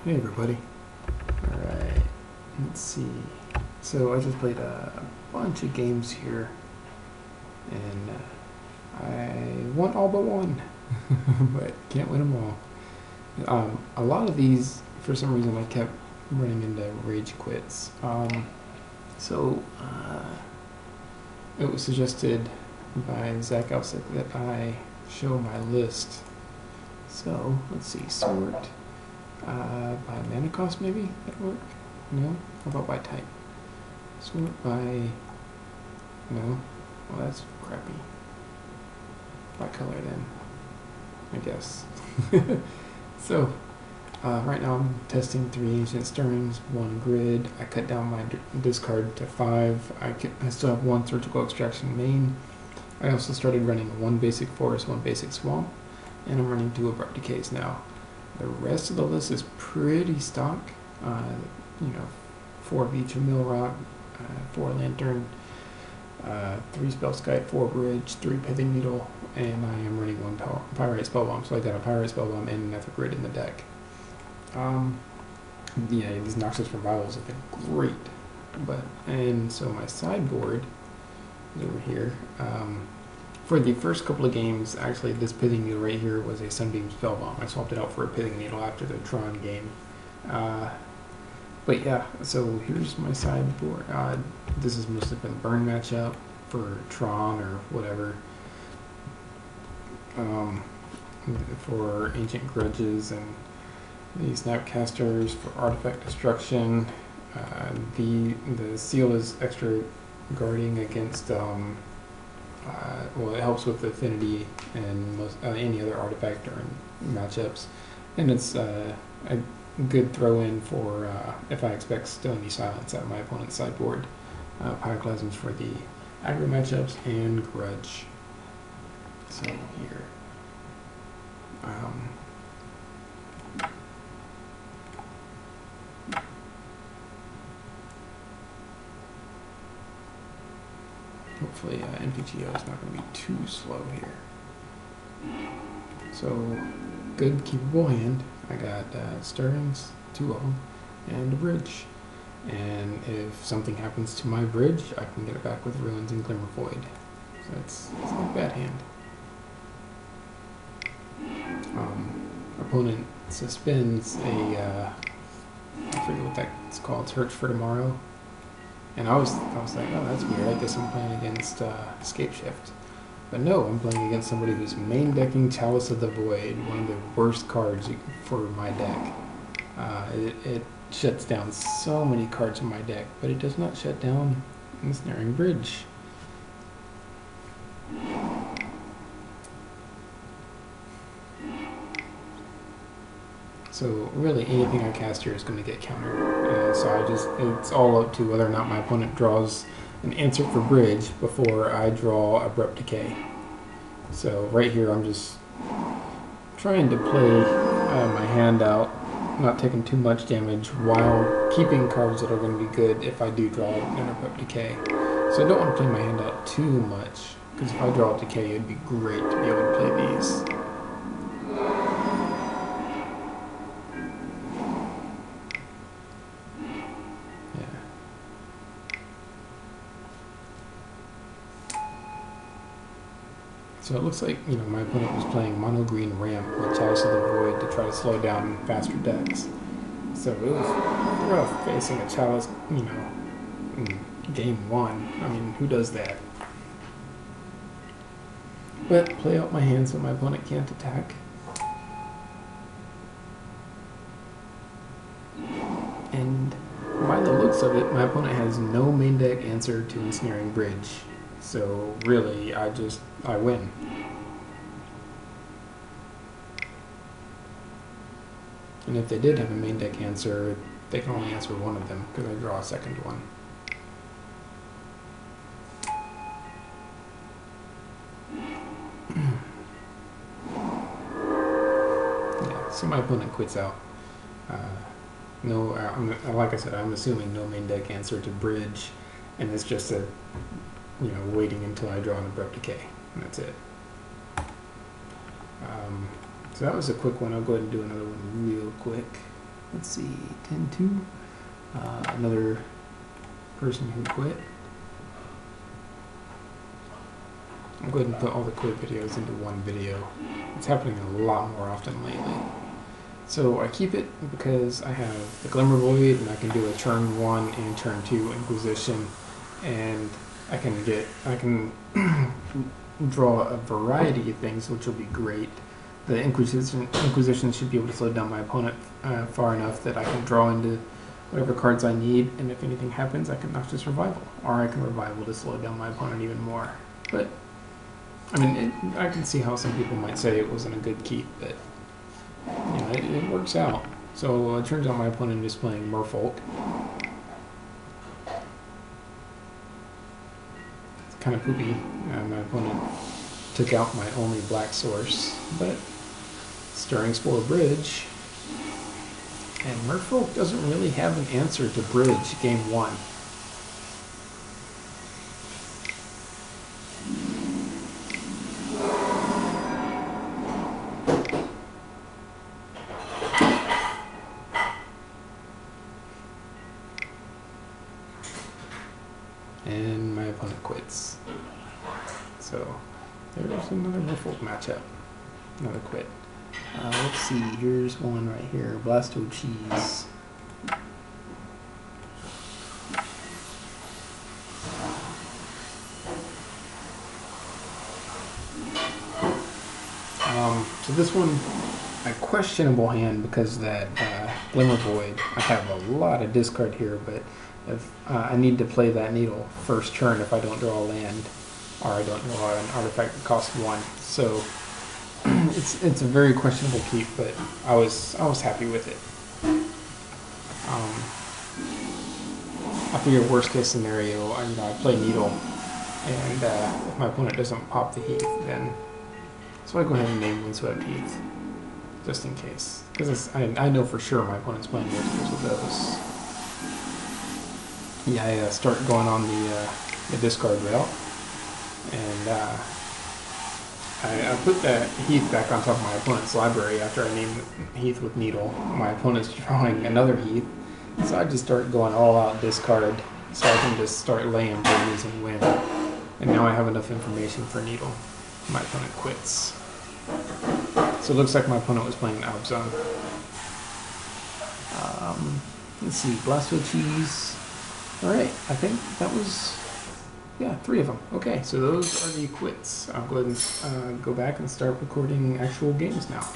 Hey everybody. Alright, let's see. So I just played a bunch of games here, and I won all but one, but can't win them all. A lot of these, for some reason, I kept running into rage quits. It was suggested by Zach Elsick that I show my list. So, let's see, sort. By mana cost maybe? That'd work? No? How about by type? Sort by... No? Well, that's crappy. By color then, I guess. So, right now I'm testing 3 Ancient Stirrings, 1 Grid. I cut down my discard to 5. I still have 1 Surgical Extraction main. I also started running 1 Basic Forest, 1 Basic Swamp, and I'm running 2 Abrupt Decays now. The rest of the list is pretty stock. 4 of each, a Mill Rock, 4 Lantern, 3 Spellskite, 4 Bridge, 3 Pithing Needle, and I am running 1 Pyrite Spellbomb. So I got a Pyrite Spellbomb and another Grid in the deck. These Noxious Revivals have been great. And so my sideboard is over here. For the first couple of games, actually, this Pithing Needle right here was a Sunbeam Spellbomb. I swapped it out for a Pithing Needle after the Tron game. But yeah, so here's my sideboard. This has mostly been burn matchup for Tron or whatever. For Ancient Grudges and the Snapcasters for Artifact Destruction. The Seal is extra guarding against... it helps with Affinity and any other artifact or matchups, and it's a good throw-in for if I expect Stony Silence at my opponent's sideboard. Pyroclasms for the aggro matchups and Grudge. So here. Hopefully NPTO is not going to be too slow here. So, good keepable hand. I got Stirrings, 2 of them, and a Bridge. And if something happens to my Bridge, I can get it back with Ruins and Glimmer Void. So it's not a bad hand. Opponent suspends a, I forget what that's called, Search for Tomorrow. And I was like, oh, that's weird. I guess I'm playing against Escape Shift. But no, I'm playing against somebody who's main decking Chalice of the Void, one of the worst cards for my deck. It shuts down so many cards in my deck, but it does not shut down Ensnaring Bridge. So really anything I cast here is going to get countered. It's all up to whether or not my opponent draws an answer for Bridge before I draw Abrupt Decay. So right here I'm just trying to play my hand out, not taking too much damage while keeping cards that are going to be good if I do draw an Abrupt Decay. So I don't want to play my hand out too much, because if I draw a Decay it'd be great to be able to play these. So it looks like, my opponent was playing mono green Ramp with Chalice of the Void to try to slow down faster decks. So they're all facing a Chalice, in game 1. I mean, who does that? But play out my hand so my opponent can't attack. And by the looks of it, my opponent has no main deck answer to Ensnaring Bridge. So really, I win. And if they did have a main deck answer, they can only answer one of them, because I draw a second one. Yeah, so my opponent quits out. Like I said, I'm assuming no main deck answer to Bridge, and it's just waiting until I draw an Abrupt Decay, and that's it. So that was a quick one. I'll go ahead and do another one real quick. let's see, 10-2. Another person who quit. I'm going to put all the quit videos into one video. It's happening a lot more often lately. So I keep it because I have the Glimmer Void, and I can do a turn 1 and turn 2 Inquisition, and I can draw a variety of things, which will be great. The Inquisition should be able to slow down my opponent far enough that I can draw into whatever cards I need, and if anything happens, I can knock to Survival, or I can Revival to slow down my opponent even more. But I mean, I can see how some people might say it wasn't a good keep, but you know, it works out. So it turns out my opponent is playing Merfolk. It's kind of poopy. My opponent took out my only black source, but Stirring Spore Bridge. And Merfolk doesn't really have an answer to Bridge game 1. And my opponent quits. So there's another Merfolk matchup. Another quit. Let's see, here's one right here. Blasto Cheese. So this one, a questionable hand because of that Glimmer Void. I have a lot of discard here, but if I need to play that needle first turn if I don't draw a land, or I don't draw an artifact that costs 1. So it's a very questionable keep, but I was happy with it. I figure worst case scenario, I play needle, and if my opponent doesn't pop the Heath, then so I go ahead and name Windswept Heath, just in case, because I know for sure my opponent's playing multiples of those. Yeah, I start going on the discard route, and I put that Heath back on top of my opponent's library after I named Heath with Needle. My opponent's drawing another Heath, so I just start going all out discard, so I can just start laying babies and win. And now I have enough information for Needle. My opponent quits. So it looks like my opponent was playing Abzan. Let's see, Blasto Cheese. Alright, I think that was, yeah, 3 of them. Okay, so those are the quits. I'll go ahead and go back and start recording actual games now.